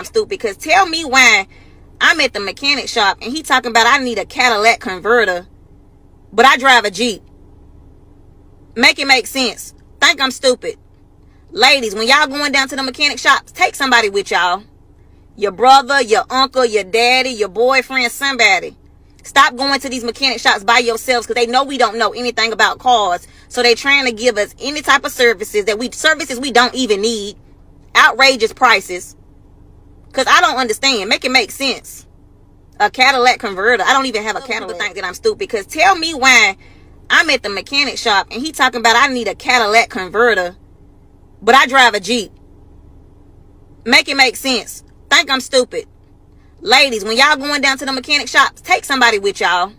stupid. Because tell me why I'm at the mechanic shop and he talking about I need a Cadillac converter, but I drive a Jeep. Make it make sense. Think I'm stupid. Ladies, when y'all going down to the mechanic shops, take somebody with y'all. Your brother, your uncle, your daddy, your boyfriend, somebody. Stop going to these mechanic shops by yourselves because they know we don't know anything about cars. So they trying to give us any type of services we don't even need. Outrageous prices. Because I don't understand. Make it make sense. A Cadillac converter. I don't even have a Cadillac. People think that I'm stupid. Because tell me why I'm at the mechanic shop and he talking about I need a Cadillac converter, but I drive a Jeep. Make it make sense. Think I'm stupid. Ladies, when y'all going down to the mechanic shops, take somebody with y'all.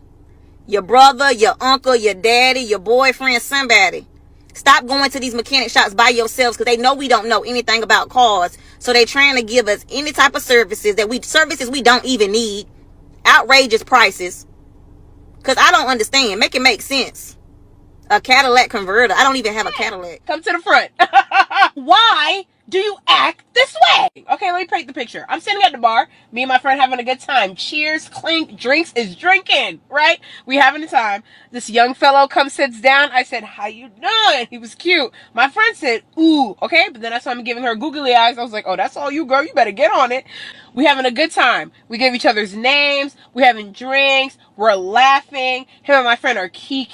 Your brother, your uncle, your daddy, your boyfriend, somebody. Stop going to these mechanic shops by yourselves because they know we don't know anything about cars. So they trying to give us any type of services we don't even need. Outrageous prices. Because I don't understand. Make it make sense. A Cadillac converter. I don't even have a Cadillac. Come to the front. Why do you act this way? Okay, let me paint the picture. I'm sitting at the bar, me and my friend having a good time. Cheers, clink, drinks is drinking, right? We having a time. This young fellow comes, sits down. I said, how you doing? He was cute. My friend said, ooh, okay. But then I saw him giving her googly eyes. I was like, oh, that's all you, girl. You better get on it. We having a good time. We give each other's names. We having drinks. We're laughing. Him and my friend are key.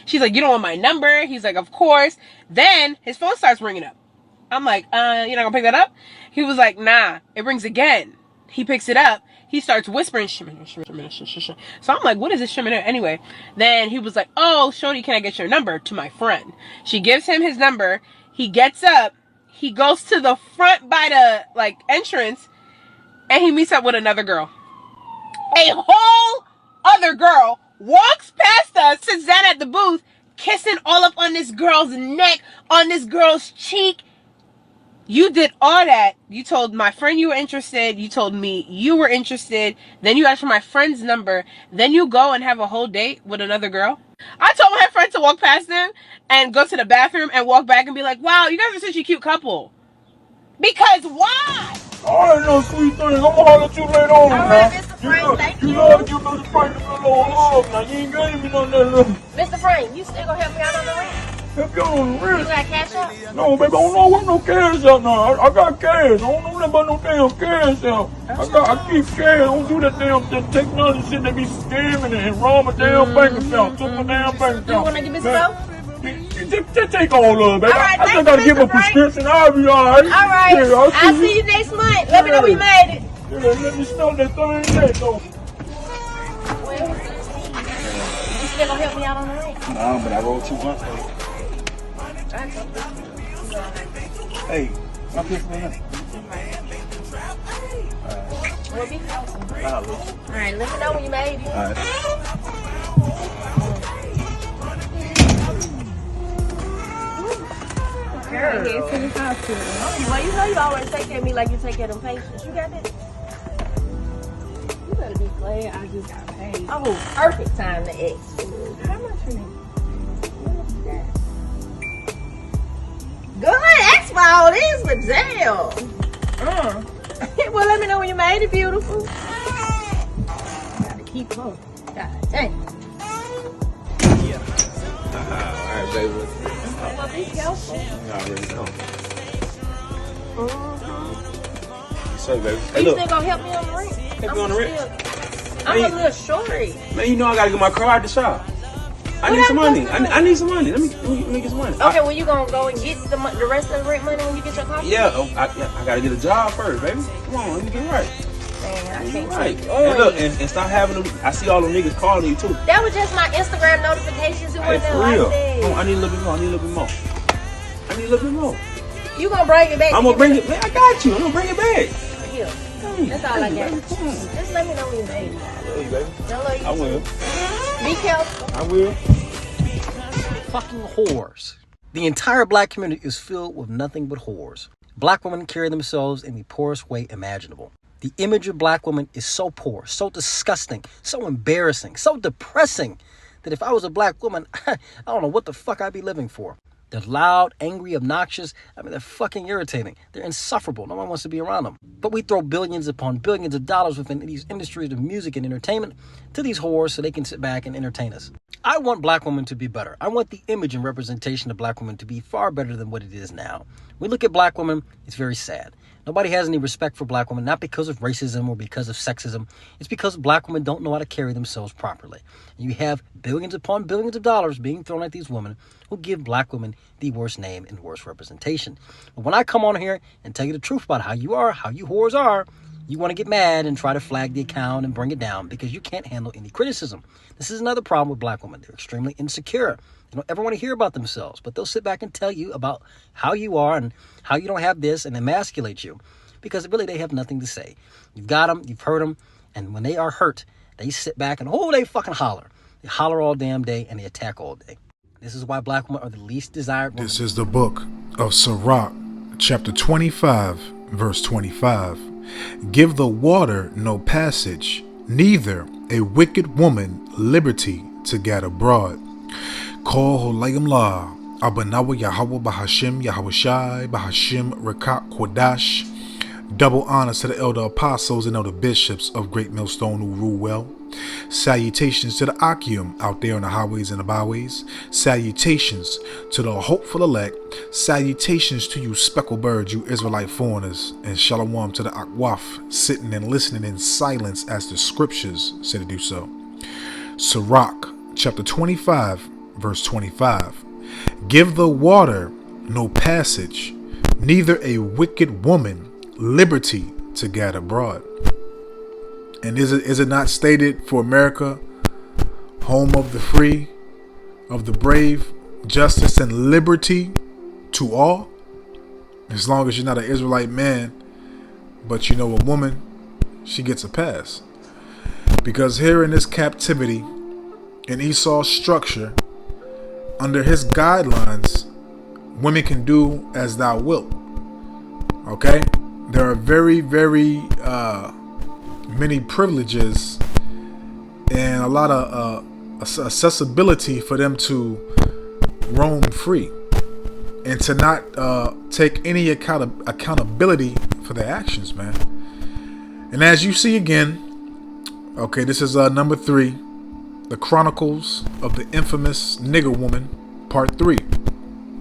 She's like, you don't want my number? He's like, of course. Then his phone starts ringing up. I'm like, you're not gonna pick that up? He was like, nah. It rings again. He picks it up. He starts whispering. So I'm like, what is this shimmer? Anyway, then he was like, oh, shorty, can I get your number? To my friend. She gives him his number. He gets up. He goes to the front by the entrance, and he meets up with another girl. A whole other girl walks past us, sits down at the booth, kissing all up on this girl's neck, on this girl's cheek. You did all that. You told my friend you were interested. You told me you were interested. Then you asked for my friend's number. Then you go and have a whole date with another girl. I told my friend to walk past them and go to the bathroom and walk back and be like, wow, you guys are such a cute couple. Because why? I ain't no sweet thing. I'm gonna holler at you later on. All right, Mr. Frank, thank you. You know, give Mr. Frank a little hug. Now, you ain't gave me none of that. Mr. Frank, you still gonna help me out on the rent? Help you on the rent? You got cash out? No, baby, I don't know what no cash out now. I got cash. I don't know nothing about no damn cash out. I keep cash. I don't do that damn technology shit. They be scamming and rob my damn bank account. Took my damn bank account. You wanna give me some help? Just take all of it, baby. All right, I just gotta give a prescription. I'll be all right. All right. Yeah, I'll see you next month. Let me know we made it. Yeah, let me know that thing there, though. Well, you still gonna help me out on the rent? No, but I rolled 2 months. Hey, my pistol in there. We'll be close. All right, let me know when you made it. right. Girl. Well, you know you always take care of me like you take care of them patients. You got that? You better be glad I just got paid. Oh, perfect time to ask. How much for me? Good, ask for all this, but damn. Well, let me know when you made it, beautiful. Gotta keep going. God dang. Alright, baby. Well, be careful. You already know. Mm-hmm. Say, baby. Hey, You look. still gonna help me on the rent? Help you on the rent? I'm a little shorty. Man, you know I gotta get my car out the shop. I need some money. I need some money. Let me get some money. Okay, well, you gonna go and get the rest of the rent money when you get your car? Yeah, I gotta get a job first, baby. Come on, let me get right. Man, I can't Right. take it. And look, and stop having them. I see all them niggas calling you too. That was just my Instagram notifications. It Hey, wasn't for like real. that. Come on, I need a little bit more. I need a little bit more. You gonna bring it back? I'm gonna bring it back. I got you. I'm gonna bring it back. Here. That's all I got. Just let me know when you made it. Love you, baby. Don't love you. I will. Be careful. I will. Fucking whores. The entire black community is filled with nothing but whores. Black women carry themselves in the poorest way imaginable. The image of black women is so poor, so disgusting, so embarrassing, so depressing that if I was a black woman, I don't know what the fuck I'd be living for. They're loud, angry, obnoxious. I mean, they're fucking irritating. They're insufferable. No one wants to be around them. But we throw billions upon billions of dollars within these industries of music and entertainment to these whores so they can sit back and entertain us. I want black women to be better. I want the image and representation of black women to be far better than what it is now. We look at black women, it's very sad. Nobody has any respect for black women, not because of racism or because of sexism. It's because black women don't know how to carry themselves properly. You have billions upon billions of dollars being thrown at these women who give black women the worst name and worst representation. But when I come on here and tell you the truth about how you are, how you whores are, you want to get mad and try to flag the account and bring it down because you can't handle any criticism. This is another problem with black women. They're extremely insecure. They don't ever want to hear about themselves, but they'll sit back and tell you about how you are and how you don't have this and emasculate you because really they have nothing to say. You've got them, you've hurt them, and when they are hurt, they sit back and, they fucking holler. They holler all damn day and they attack all day. This is why black women are the least desired women. This is the book of Sirach, chapter 25, verse 25. Give the water no passage, neither a wicked woman liberty to get abroad. Call Holayim La, Abanawa Yahweh Bahashim Yahweh Bahashim Rekak Kodash. Double honors to the elder apostles and elder bishops of Great Millstone who rule well. Salutations to the Akim out there on the highways and the byways. Salutations to the hopeful elect. Salutations to you speckled birds, you Israelite foreigners. And shalom to the Akwaf sitting and listening in silence as the scriptures say to do so. Sirach chapter 25 verse 25. Give the water no passage, neither a wicked woman liberty to get abroad. And is it not stated for America, home of the free, of the brave, justice and liberty to all? As long as you're not an Israelite man, but you know a woman, she gets a pass. Because here in this captivity, in Esau's structure, under his guidelines, women can do as thou wilt. Okay? There are very, very many privileges and a lot of accessibility for them to roam free and to not take any accountability for their actions, man. And as you see again, okay, this is number 3, the Chronicles of the Infamous Nigger Woman, part 3.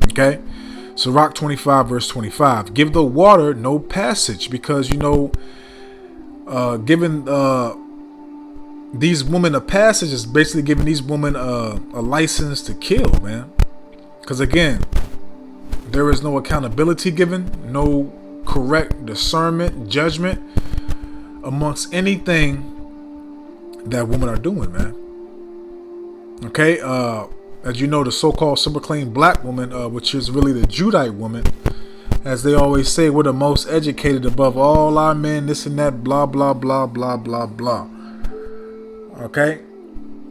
Okay, Sirach 25 verse 25. Give the water no passage, because giving these women a passage is basically giving these women a license to kill, man. Because again, there is no accountability given, no correct discernment, judgment amongst anything that women are doing, man. Okay, as you know, the so-called self-proclaimed black woman, which is really the Judite woman, as they always say, we're the most educated above all our men, this and that, blah, blah, blah, blah, blah, blah. Okay?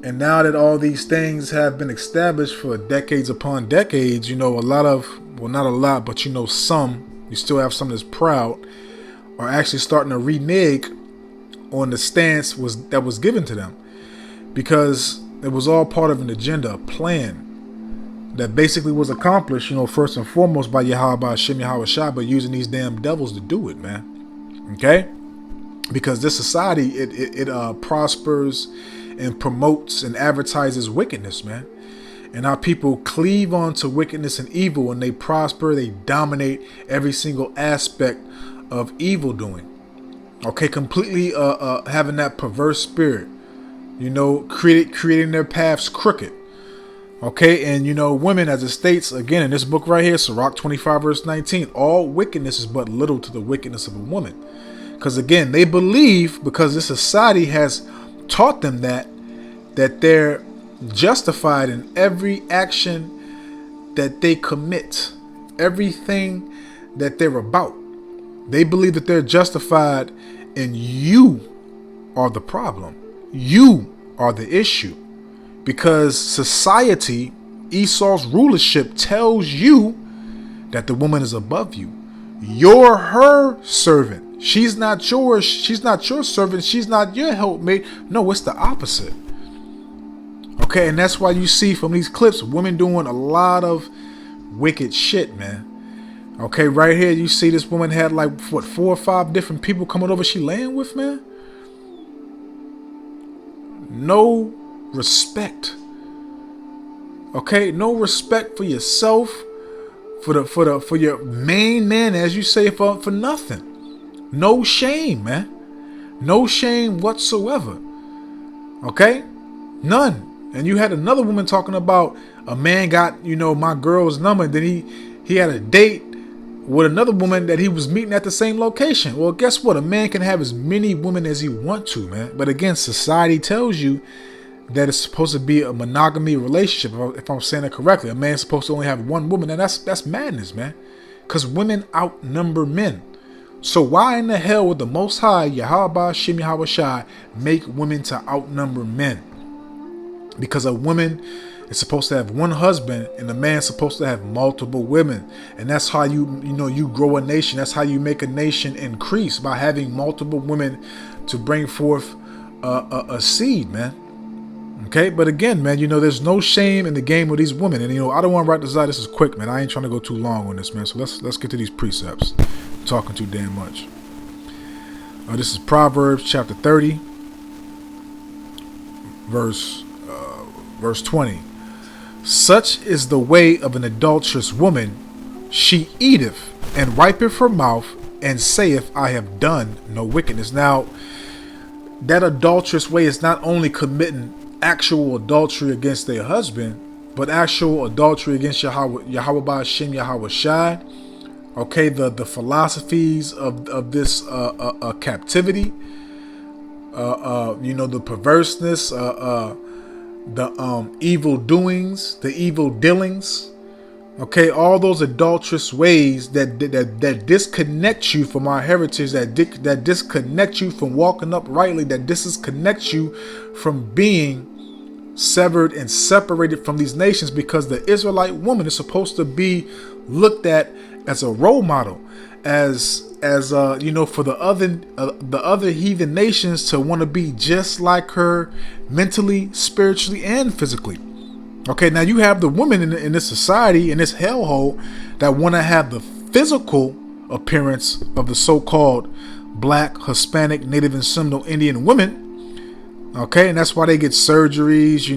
And now that all these things have been established for decades upon decades, a lot of, well, not a lot, but some, you still have some that's proud, are actually starting to renege on the stance that was given to them. Because it was all part of an agenda, a plan that basically was accomplished, first and foremost by Yahweh, by Hashem, Yahweh Shai, but using these damn devils to do it, man. Okay? Because this society, it prospers and promotes and advertises wickedness, man. And our people cleave onto wickedness and evil, and they prosper, they dominate every single aspect of evil doing. Okay? Completely having that perverse spirit. Creating their paths crooked. Okay, and women, as it states again in this book right here, Sirach 25 verse 19, all wickedness is but little to the wickedness of a woman. Because again, they believe, because this society has taught them that they're justified in every action that they commit, everything that they're about. They believe that they're justified, and you are the problem. You are the issue. Because society, Esau's rulership, tells you that the woman is above you. You're her servant. She's not yours. She's not your servant. She's not your helpmate. No, it's the opposite. Okay, and that's why you see from these clips women doing a lot of wicked shit, man. Okay, right here you see this woman had like, what, 4 or 5 different people coming over she laying with, man? No respect. Okay, no respect for yourself, for your main man, as you say, for nothing. No shame, man. No shame whatsoever. Okay? None. And you had another woman talking about a man got, my girl's number, and then he had a date with another woman that he was meeting at the same location. Well, guess what? A man can have as many women as he want to, man. But again, society tells you that it's supposed to be a monogamy relationship. If I'm saying it correctly, a man's supposed to only have one woman, and that's madness, man. Because women outnumber men. So why in the hell would the Most High, Yahweh Shem Yahweh Shai, make women to outnumber men? Because a woman is supposed to have one husband, and a man's supposed to have multiple women. And that's how you grow a nation. That's how you make a nation increase, by having multiple women to bring forth a seed, man. Okay, but again, man, there's no shame in the game with these women. And I don't want to write this out. This is quick, man. I ain't trying to go too long on this, man. So let's get to these precepts. I'm talking too damn much. This is Proverbs chapter 30, verse 20. Such is the way of an adulterous woman. She eateth and wipeth her mouth, and saith, I have done no wickedness. Now, that adulterous way is not only committing actual adultery against their husband, but actual adultery against Yahweh Shem Yahweh Shai. Okay, the philosophies of this captivity, the perverseness, the evil doings, the evil dealings. Okay, all those adulterous ways that disconnect you from our heritage, that disconnect you from walking uprightly, that disconnect you from being severed and separated from these nations, because the Israelite woman is supposed to be looked at as a role model, as for the other heathen nations to want to be just like her, mentally, spiritually, and physically. Okay, now you have the women in this society, in this hellhole, that want to have the physical appearance of the so-called Black, Hispanic, Native, and Seminole Indian women. Okay, and that's why they get surgeries,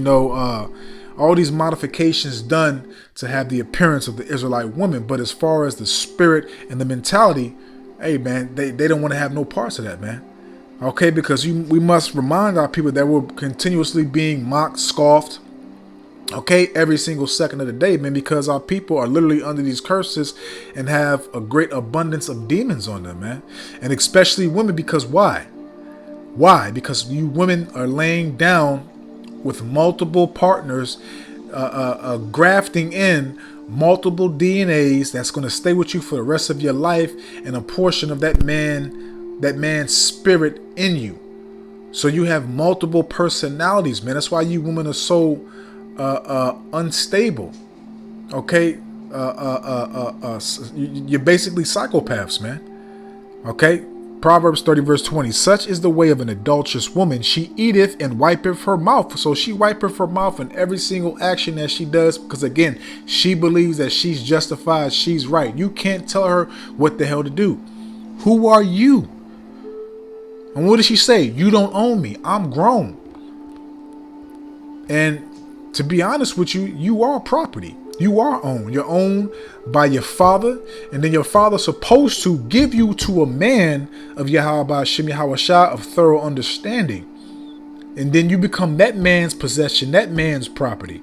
all these modifications done to have the appearance of the Israelite woman. But as far as the spirit and the mentality, hey, man, they don't want to have no parts of that, man. Okay, because we must remind our people that we're continuously being mocked, scoffed, okay, every single second of the day, man, because our people are literally under these curses and have a great abundance of demons on them, man. And especially women, because why? Why? Because you women are laying down with multiple partners, grafting in multiple DNAs that's going to stay with you for the rest of your life, and a portion of that man's spirit in you. So you have multiple personalities, man. That's why you women are so unstable. Okay, you're basically psychopaths, man. Okay. Proverbs 30 verse 20. Such is the way of an adulterous woman. She eateth and wipeth her mouth. So she wipeth her mouth in every single action that she does, because again, she believes that she's justified, she's right. You can't tell her what the hell to do. Who are you? And what does she say? You don't own me. I'm grown. And to be honest with you, you are property. You are owned. You're owned by your father, and then your father's supposed to give you to a man of Yahweh Shem Yahweh Shai of thorough understanding. And then you become that man's possession, that man's property.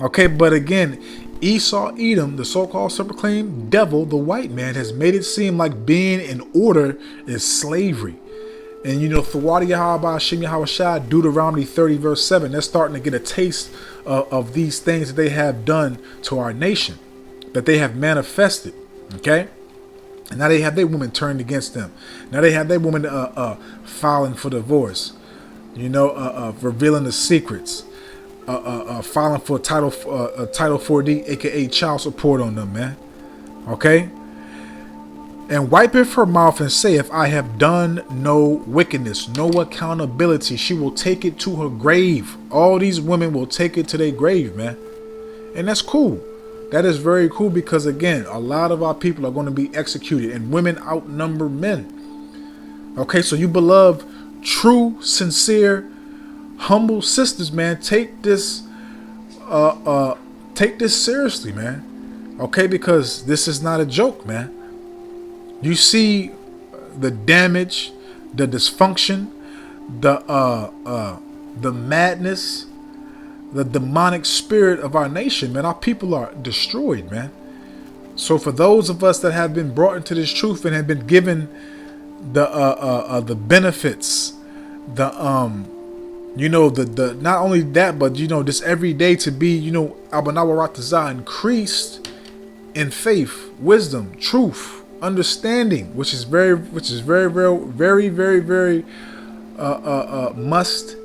Okay, but again, Esau, Edom, the so-called self-proclaimed devil, the white man, has made it seem like being in order is slavery. And Thawadi Yahweh Shem Yahweh Shai, Deuteronomy 30 verse 7, they're starting to get a taste of these things that they have done to our nation, that they have manifested. Okay, and now they have their women turned against them. Now they have their women filing for divorce, revealing the secrets, filing for Title 4D, aka child support on them, man. Okay. And wipeth her mouth, and saith, I have done no wickedness, no accountability. She will take it to her grave. All these women will take it to their grave, man. And that's cool. That is very cool because, again, a lot of our people are going to be executed and women outnumber men. Okay, so you beloved, true, sincere, humble sisters, man, take this seriously, man. Okay, because this is not a joke, man. You see the damage, the dysfunction, the madness, the demonic spirit of our nation, man. Our people are destroyed, man. So for those of us that have been brought into this truth and have been given the benefits, the not only that, but this every day to be, Abanawaratazah, increased in faith, wisdom, truth, understanding, which is very, very must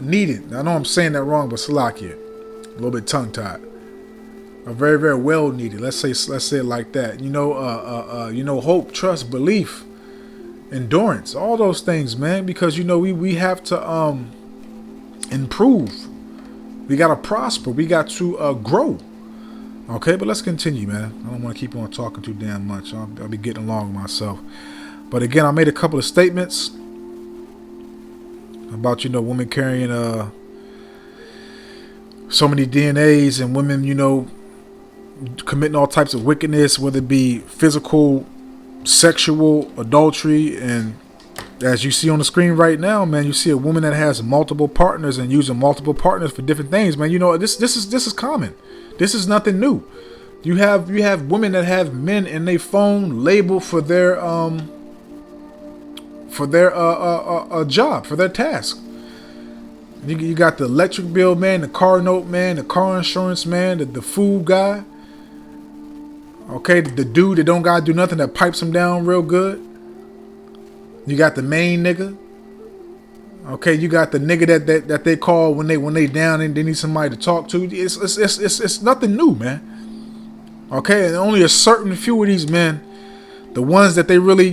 needed. I know I'm saying that wrong, but Salakia, a little bit tongue tied. Very, very well needed. Let's say it like that. Hope, trust, belief, endurance, all those things, man. Because we have to improve. We gotta prosper. We got to grow. Okay, but let's continue, man. I don't want to keep on talking too damn much. I'll be getting along with myself. But again, I made a couple of statements about women carrying so many DNAs and women committing all types of wickedness, whether it be physical, sexual, adultery, and as you see on the screen right now, man, you see a woman that has multiple partners and using multiple partners for different things, man. This is common. This is nothing new. You have women that have men in their phone labeled for their job, for their task. You got the electric bill man, the car note man, the car insurance man, the food guy. Okay, the dude that don't gotta do nothing, that pipes him down real good. You got the main nigga. Okay, you got the nigga that they call when they down and they need somebody to talk to. It's nothing new, man. Okay, and only a certain few of these men, the ones that they really,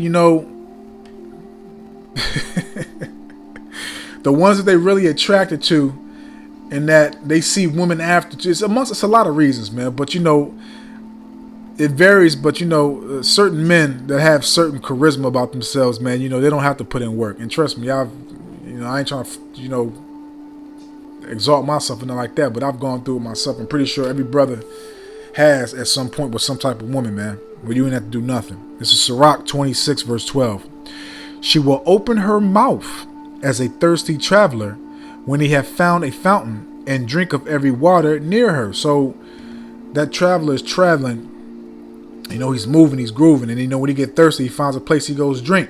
the ones that they really attracted to, and that they see women after. It's a lot of reasons, man. But it varies. But certain men that have certain charisma about themselves, man, they don't have to put in work. And trust me, I ain't trying to, exalt myself and nothing like that, but I've gone through it myself. I'm pretty sure every brother has at some point with some type of woman, man, where you ain't have to do nothing. This is Sirach 26, verse 12. She will open her mouth as a thirsty traveler when he have found a fountain and drink of every water near her. So that traveler is traveling, he's moving, he's grooving, and when he get thirsty, he finds a place he goes drink.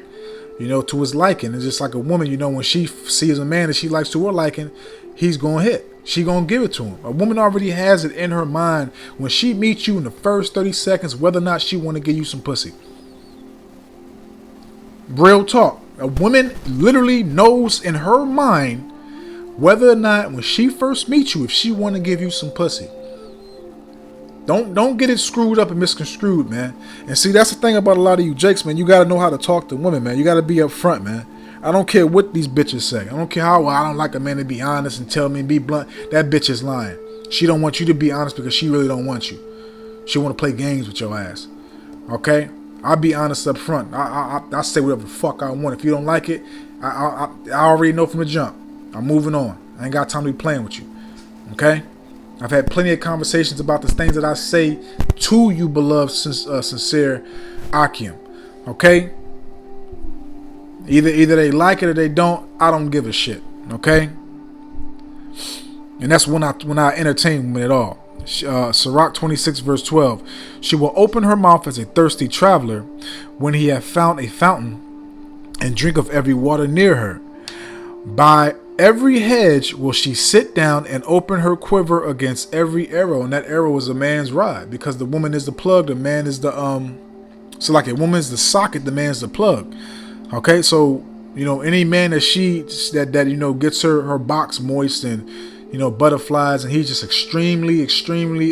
To his liking. It's just like a woman, when she sees a man that she likes to her liking, he's going to hit. She going to give it to him. A woman already has it in her mind when she meets you in the first 30 seconds, whether or not she want to give you some pussy. Real talk. A woman literally knows in her mind whether or not when she first meets you, if she want to give you some pussy. Don't get it screwed up and misconstrued, man. And see, that's the thing about a lot of you jakes, man. You got to know how to talk to women, man. You got to be upfront, man. I don't care what these bitches say. I don't care how I don't like a man to be honest and tell me and be blunt. That bitch is lying. She don't want you to be honest because she really don't want you. She want to play games with your ass. Okay? I'll be honest up front. I say whatever the fuck I want. If you don't like it, I already know from the jump. I'm moving on. I ain't got time to be playing with you. Okay? I've had plenty of conversations about the things that I say to you, beloved, sincere Akim. Okay? Either they like it or they don't. I don't give a shit. Okay? And that's when I entertain women at all. Sirach 26 verse 12. She will open her mouth as a thirsty traveler when he hath found a fountain and drink of every water near her. By every hedge will she sit down and open her quiver against every arrow. And that arrow is a man's rod, because the woman is the plug, the man is the so like a woman is the socket, the man's the plug. Okay, so any man that gets her box moist and butterflies, and he's just extremely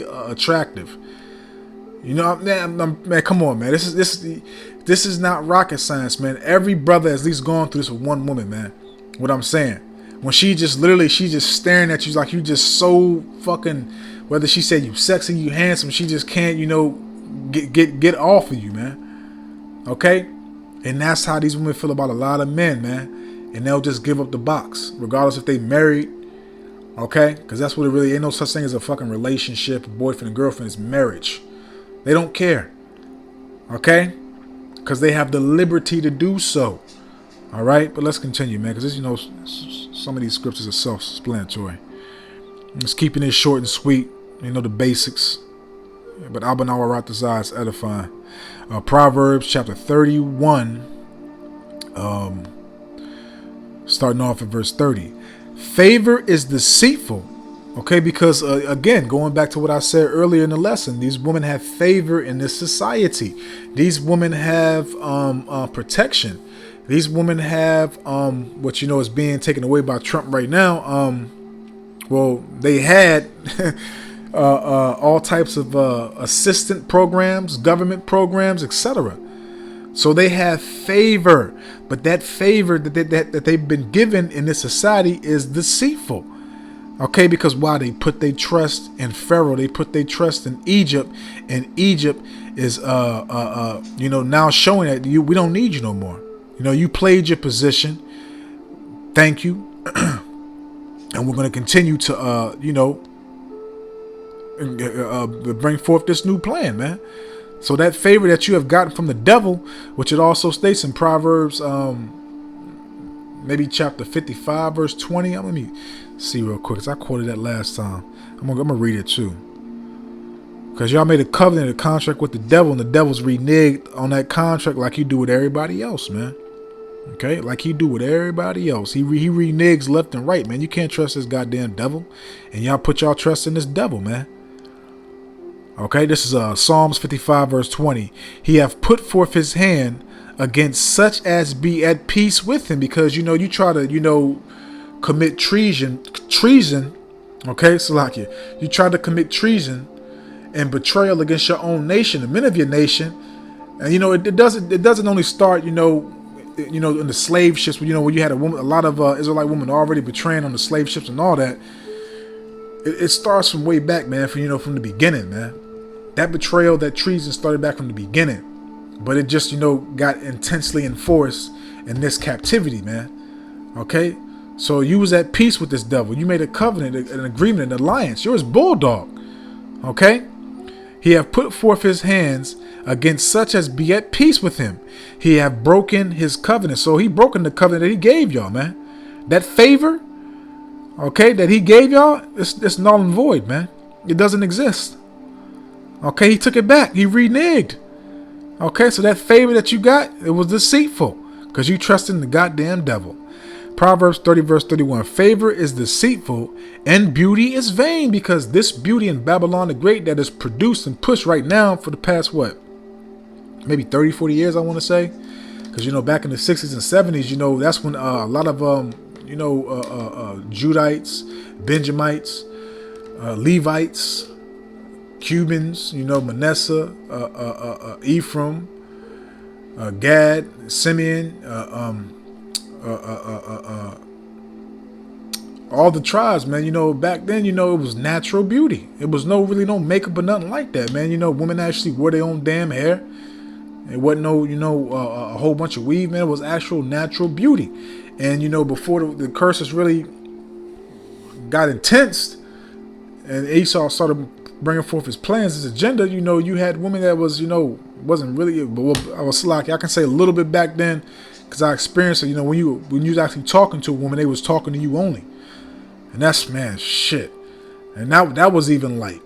attractive. Man, come on, man. This is not rocket science, man. Every brother has at least gone through this with one woman, man. What I'm saying, when she's just staring at you like you just so fucking Whether she said you sexy, you handsome, she just can't, you know, get off of you, man. Okay? And that's how these women feel about a lot of men, man. And they'll just give up the box, regardless if they married. Okay? Because that's what it really ain't no such thing as a fucking relationship, a boyfriend and girlfriend. It's marriage. They don't care. Okay? Because they have the liberty to do so. All right? But let's continue, man. Because, you know, some of these scriptures are self-explanatory. Just keeping it short and sweet. You know, the basics. But Abanawa Ratazah is edifying. Proverbs chapter 31. Starting off at verse 30. Favor is deceitful. Okay, because again, going back to what I said earlier in the lesson, these women have favor in this society. These women have protection. These women have what you know is being taken away by Trump right now. Well, they had all types of assistant programs, government programs, etc. So they have favor, but that favor that they've been given in this society is deceitful. Okay, because why? They put their trust in Pharaoh, they put their trust in Egypt, and Egypt is you know, now showing that we don't need you no more. You know, you played your position. Thank you. And we're going to continue to you know, bring forth this new plan, man. So that favor that you have gotten from the devil, which it also states in Proverbs, maybe chapter 55, verse 20. Let me see real quick, because I quoted that last time. I'm gonna read it too. Because y'all made a covenant, a contract with the devil, and the devil's reneged on that contract like he do with everybody else, man. Okay, like he do with everybody else. He reneges left and right, man. You can't trust this goddamn devil, and y'all put y'all trust in this devil, man. Okay, this is Psalms 55 verse 20. He hath put forth his hand against such as be at peace with him, because you know you try to, you know, commit treason. Okay, Salakia, you try to commit treason and betrayal against your own nation, the men of your nation, and you know it doesn't only start, you know, in the slave ships, you know, where you had a lot of Israelite women already betraying on the slave ships and all that. It starts from way back, man. From the beginning, man. That betrayal, that treason started back from the beginning, but it just, you know, got intensely enforced in this captivity, man. Okay, so you was at peace with this devil. You made a covenant, an agreement, an alliance. You're his bulldog. Okay, he have put forth his hands against such as be at peace with him. He have broken his covenant. So he broken the covenant that he gave y'all, man. That favor, okay, that he gave y'all, it's null and void, man. It doesn't exist. Okay, he took it back. He reneged. Okay, so that favor that you got, it was deceitful because you trusted in the goddamn devil. Proverbs 30 verse 31. Favor is deceitful and beauty is vain, because this beauty in Babylon the Great that is produced and pushed right now for the past, what, maybe 30, 40 years, I want to say. Because, you know, back in the 60s and 70s, you know, that's when a lot of, you know, Judites, Benjamites, Levites, Cubans, you know, Manasseh, Ephraim, Gad, Simeon, all the tribes, man. You know, back then, you know, it was natural beauty. It was really no makeup or nothing like that, man. You know, women actually wore their own damn hair. It wasn't no, you know, a whole bunch of weave, man. It was actual natural beauty. And, you know, before the curses really got intense and Esau started bringing forth his plans, his agenda, you know, you had women that was, you know, wasn't really, well, I was lucky. I can say a little bit back then because I experienced it. You know, when you was actually talking to a woman, they was talking to you only. And that's, man, shit. And that was even light.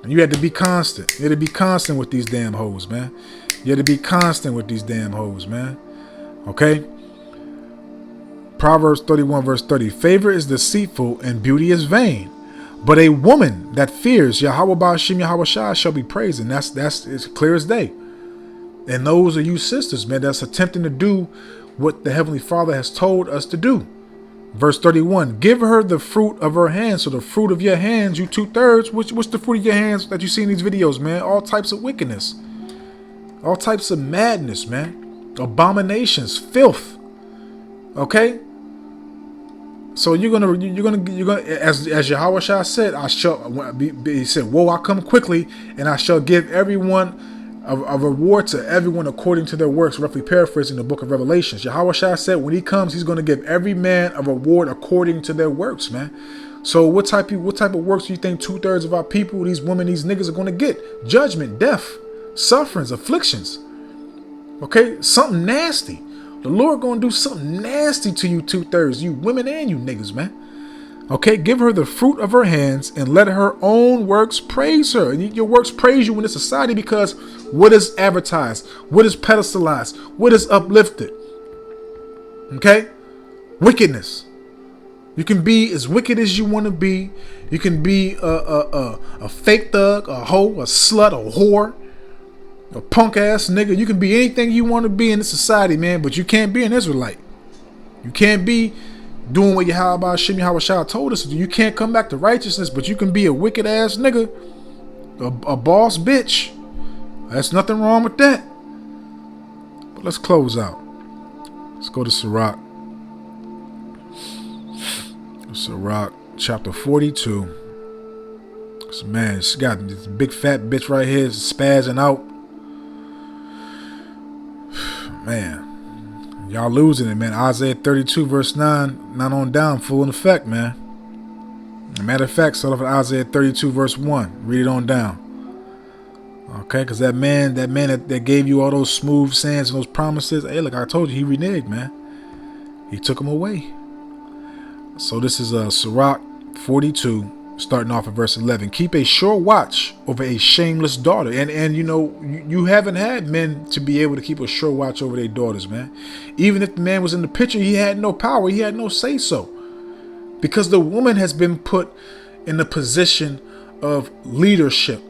And you had to be constant. You had to be constant with these damn hoes, man. You had to be constant with these damn hoes, man. Okay? Proverbs 31 verse 30. Favor is deceitful and beauty is vain, but a woman that fears Yahweh Ba'ashim Yahweh Shai shall be praised. And that's it's clear as day. And those are you sisters, man, that's attempting to do what the Heavenly Father has told us to do. Verse 31, give her the fruit of her hands. So the fruit of your hands, you 2/3. What's the fruit of your hands that you see in these videos, man? All types of wickedness. All types of madness, man. Abominations, filth. Okay? So you're gonna as Yahweh Shah said, I shall. He said, "Woe, I come quickly, and I shall give everyone a reward to everyone according to their works." Roughly paraphrasing the book of Revelations. Yahweh Shah said, when he comes, he's going to give every man a reward according to their works, man. So what type of works do you think 2/3 of our people, these women, these niggas are going to get? Judgment, death, sufferings, afflictions. Okay, something nasty. The Lord gonna do something nasty to you 2/3, you women and you niggas, man. Okay, give her the fruit of her hands and let her own works praise her. And your works praise you in this society, because what is advertised, what is pedestalized, what is uplifted? Okay, wickedness. You can be as wicked as you want to be. You can be a fake thug, a hoe, a slut, a whore, a punk ass nigga. You can be anything you want to be in this society, man, but you can't be an Israelite. You can't be doing what Yahweh Shah told us to do. You can't come back to righteousness, but you can be a wicked ass nigga, a boss bitch. There's nothing wrong with that. But let's close out. Let's go to Sirach. Sirach chapter 42. So, man, she got this big fat bitch right here spazzing out. Man, y'all losing it, man. Isaiah 32 verse 9, not on down, full in effect, man. Matter of fact, start off at Isaiah 32 verse 1. Read it on down. Okay, because that man that gave you all those smooth sands and those promises, hey, look, I told you, he reneged, man. He took them away. So this is Sirach 42, starting off at verse 11. Keep a sure watch over a shameless daughter. And you know, you haven't had men to be able to keep a sure watch over their daughters, man. Even if the man was in the picture, he had no power. He had no say so. Because the woman has been put in the position of leadership,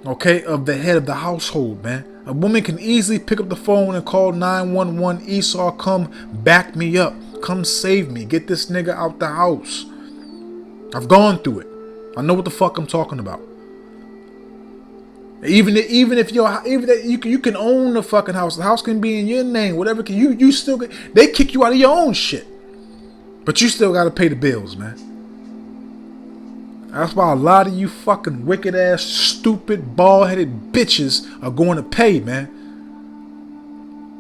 okay, of the head of the household, man. A woman can easily pick up the phone and call 911. Esau, come back me up. Come save me. Get this nigga out the house. I've gone through it. I know what the fuck I'm talking about. Even if you can own the fucking house. The house can be in your name. Whatever. You still get, they kick you out of your own shit. But you still got to pay the bills, man. That's why a lot of you fucking wicked ass, stupid, bald-headed bitches are going to pay, man.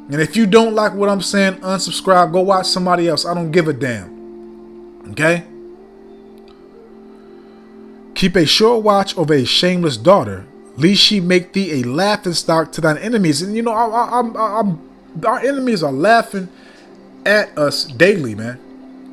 And if you don't like what I'm saying, unsubscribe. Go watch somebody else. I don't give a damn. Okay? Keep a sure watch over a shameless daughter, lest she make thee a laughingstock to thine enemies. And you know, our enemies are laughing at us daily, man.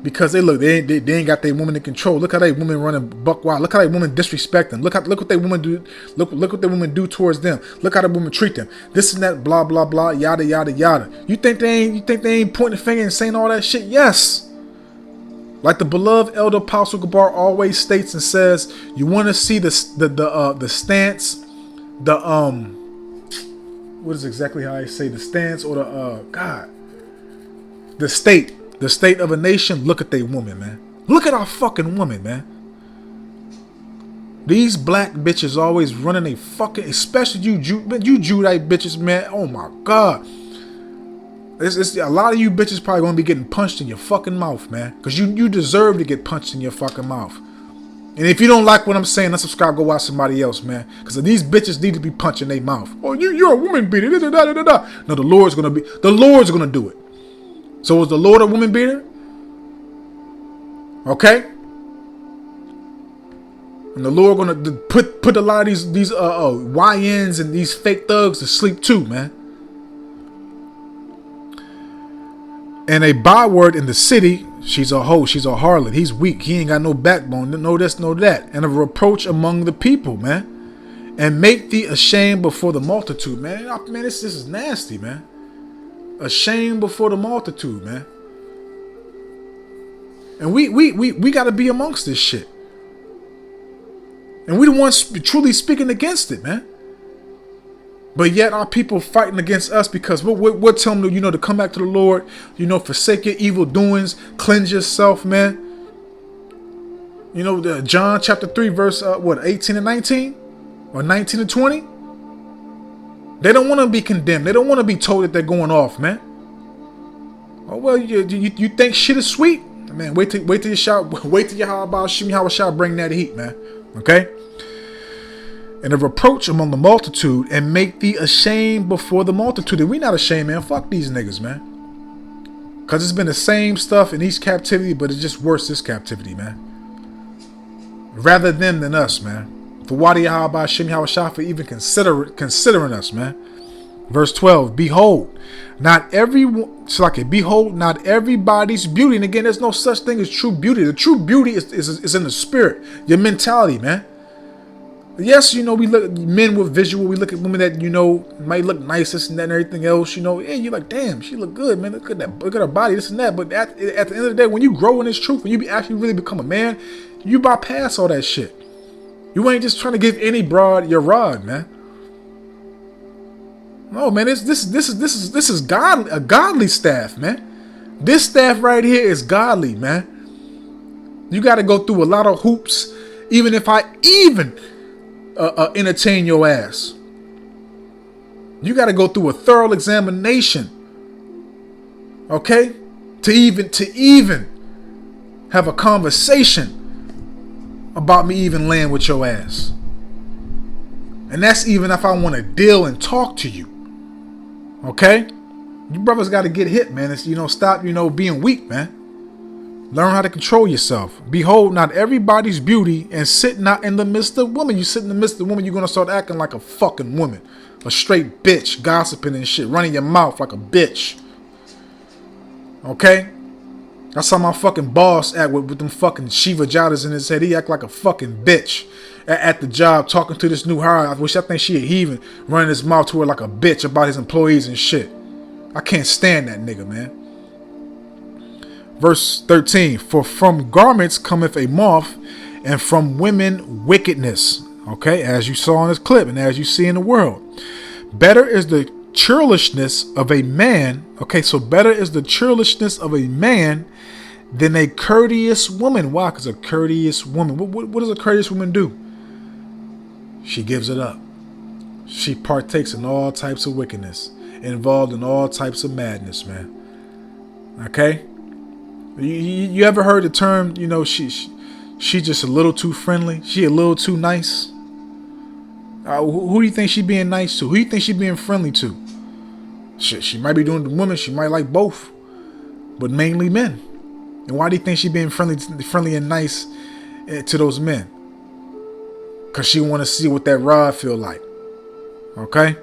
Because they ain't got their woman in control. Look how they women running buck wild. Look how they women disrespect them. Look what they women do. Look what they women do towards them. Look how the women treat them. This and that, blah blah blah, yada yada yada. You think they ain't pointing the finger and saying all that shit? Yes. Like the beloved elder Apostle Gabar always states and says, you want to see the stance, what is exactly how I say the stance, or the state of a nation. Look at they woman, man. Look at our fucking woman, man. These black bitches always running a fucking, especially you Judite bitches, man. Oh my God. It's a lot of you bitches probably gonna be getting punched in your fucking mouth, man. Because you deserve to get punched in your fucking mouth. And if you don't like what I'm saying, unsubscribe, go watch somebody else, man. Because these bitches need to be punching their mouth. Oh, you're a woman beater. No, the Lord's gonna do it. So is the Lord a woman beater? Okay. And the Lord gonna put a lot of these YNs and these fake thugs to sleep too, man. And a byword in the city, she's a hoe, she's a harlot, he's weak, he ain't got no backbone, no this, no that. And a reproach among the people, man. And make thee ashamed before the multitude, man. Man, this is nasty, man. Ashamed before the multitude, man. And we got to be amongst this shit. And we the ones truly speaking against it, man. But yet our people fighting against us because we're telling them, to come back to the Lord, forsake your evil doings, cleanse yourself, man. John chapter 3 verse 18 and 19 or 19 and 20. They don't want to be condemned. They don't want to be told that they're going off, man. Oh well, you think shit is sweet? Man, wait till you shout. Wait till you how about shoot me how a shot bring that heat, man. Okay. And a reproach among the multitude, and make thee ashamed before the multitude. And we not ashamed, man. Fuck these niggas, man. Cause it's been the same stuff in each captivity, but it's just worse this captivity, man. Rather them than us, man. For why do you how about shimmy how a shot for even considering us, man. Verse 12. Behold, not everybody's beauty. And again, there's no such thing as true beauty. The true beauty is in the spirit, your mentality, man. Yes, we look at men with visual. We look at women that might look nice, this and that, and everything else. Yeah, you're like, damn, she look good, man. Look at that, look at her body, this and that. But at the end of the day, when you grow in this truth, when you actually really become a man, you bypass all that shit. You ain't just trying to give any broad your rod, man. No, man, this is godly, a godly staff, man. This staff right here is godly, man. You got to go through a lot of hoops, even if I entertain your ass. You got to go through a thorough examination, okay, to even have a conversation about me even laying with your ass. And that's even if I want to deal and talk to you, okay. You brothers got to get hit, man. It's stop being weak, man. Learn how to control yourself. Behold, not everybody's beauty, and sit not in the midst of women. You sit in the midst of women, you're going to start acting like a fucking woman. A straight bitch, gossiping and shit, running your mouth like a bitch. Okay? That's how my fucking boss act with them fucking Shiva Jadas in his head. He act like a fucking bitch at the job, talking to this new hire. I think she a heathen, running his mouth to her like a bitch about his employees and shit. I can't stand that nigga, man. Verse 13, for from garments cometh a moth, and from women wickedness. Okay, as you saw in this clip, and as you see in the world. Better is the churlishness of a man. Okay, so better is the churlishness of a man than a courteous woman. Why? Because a courteous woman, what does a courteous woman do? She gives it up. She partakes in all types of wickedness, involved in all types of madness, man. Okay? You ever heard the term, she just a little too friendly? She a little too nice? Who do you think she being nice to? Who do you think she being friendly to? She might be doing the women. She might like both, but mainly men. And why do you think she being friendly and nice to those men? Because she want to see what that rod feel like. Okay?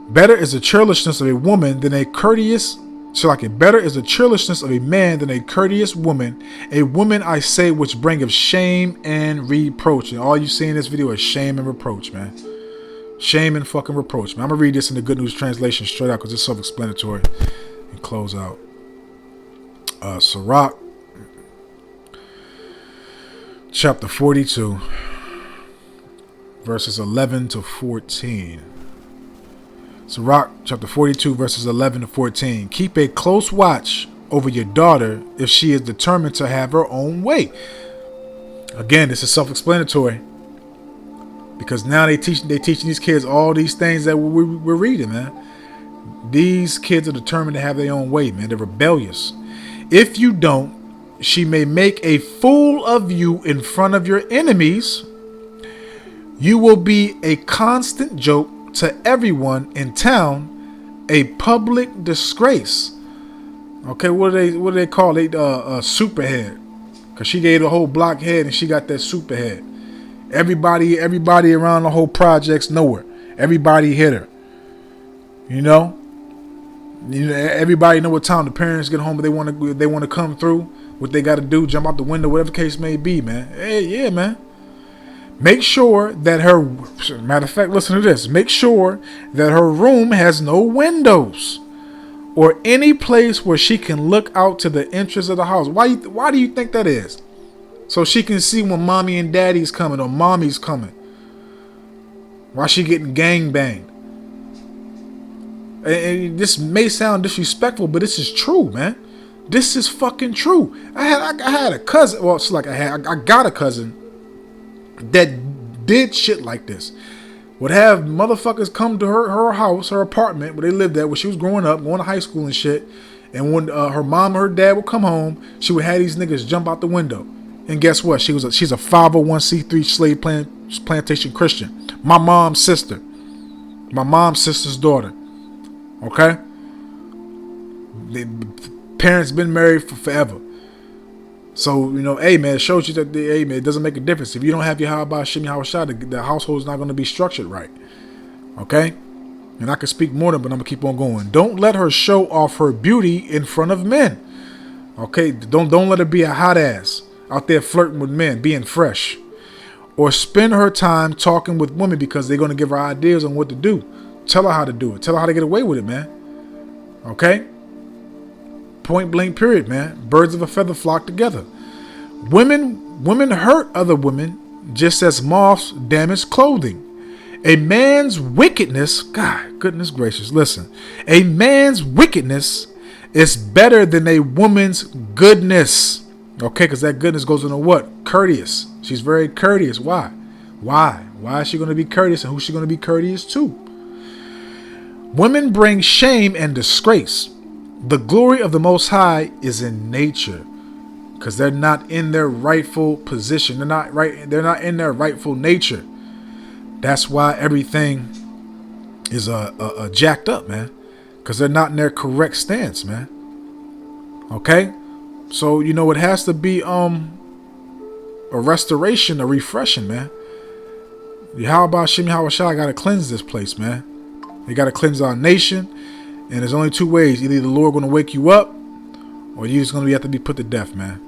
Better is the churlishness of a woman than a courteous. Better is the churlishness of a man than a courteous woman. A woman, I say, which bringeth shame and reproach. And all you see in this video is shame and reproach, man. Shame and fucking reproach, man. I'm going to read this in the Good News Translation straight out because it's self-explanatory. And close out. Sirach, chapter 42, verses 11 to 14. Sirach chapter 42 verses 11 to 14. Keep a close watch over your daughter if she is determined to have her own way. Again, this is self-explanatory. Because now they teaching these kids all these things that we're reading, man. These kids are determined to have their own way, man. They're rebellious. If you don't, she may make a fool of you in front of your enemies. You will be a constant joke to everyone in town, a public disgrace. Okay, what do they call it? Superhead. Cause she gave the whole block head and she got that superhead. Everybody around the whole projects know her. Everybody hit her. Everybody know what time the parents get home, but they want to come through. What they got to do, jump out the window, whatever the case may be, man. Hey, yeah, man. Make sure that matter of fact, listen to this. Make sure that her room has no windows or any place where she can look out to the entrance of the house. Why do you think that is? So she can see when mommy and daddy's coming or mommy's coming. Why she getting gangbanged? And this may sound disrespectful, but this is true, man. This is fucking true. I had a cousin. Well, it's like I got a cousin that did shit like this. Would have motherfuckers come to her house, her apartment where they lived at, where she was growing up, going to high school and shit, And when her mom or her dad would come home, she would have these niggas jump out the window. And guess what? She's a 501c3 slave plantation Christian. My mom's sister. My mom's sister's daughter. Okay? The parents been married for forever. So, hey man, it shows you that hey man, it doesn't make a difference. If you don't have your Yahweh Shem Yahweh Shai, the household is not going to be structured right. Okay? And I can speak more than, but I'm gonna keep on going. Don't let her show off her beauty in front of men. Okay? Don't let her be a hot ass out there flirting with men, being fresh. Or spend her time talking with women because they're gonna give her ideas on what to do. Tell her how to do it. Tell her how to get away with it, man. Okay? Point blank period, man. Birds of a feather flock together. Women hurt other women just as moths damage clothing. A man's wickedness, God, goodness gracious, listen. A man's wickedness is better than a woman's goodness. Okay, because that goodness goes into what? Courteous. She's very courteous. Why? Why is she going to be courteous, and who's she going to be courteous to? Women bring shame and disgrace. The glory of the Most High is in nature, because they're not in their rightful position. They're not in their rightful nature. That's why everything is jacked up, man. Because they're not in their correct stance, man. Okay? So, it has to be a restoration, a refreshing, man. Yahweh Shem Yahweh Shai got to cleanse this place, man. They got to cleanse our nation. And there's only two ways. Either the Lord going to wake you up, or you're just going to have to be put to death, man.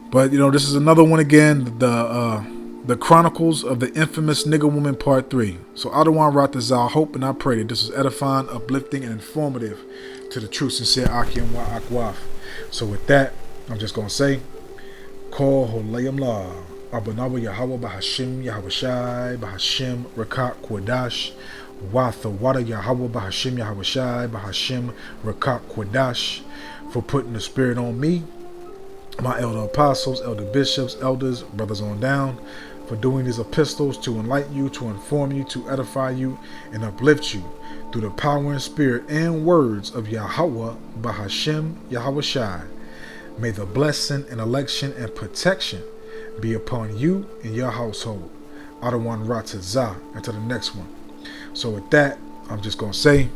But, this is another one again. The Chronicles of the Infamous Nigga Woman Part 3. So Adawan Ratazal, hope and I pray that this is edifying, uplifting, and informative to the true, sincere Akim Wa Akwaf. So with that, I'm just going to say, Call Holayam La, Abanawa Yahweh Bahashim Yahweh Shai, Bahashim Rakat Kwadash, Watha Wada Yahweh Bahashim Yahweh Shai, Bahashim Rakat Kwadash, for putting the Spirit on me, my elder apostles, elder bishops, elders, brothers on down, for doing these epistles to enlighten you, to inform you, to edify you, and uplift you through the power and spirit and words of Yahweh Bahashim Yahweh Shai. May the blessing and election and protection be upon you and your household. Adawan Ratazah. Until the next one. So with that, I'm just going to say,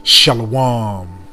Shalom.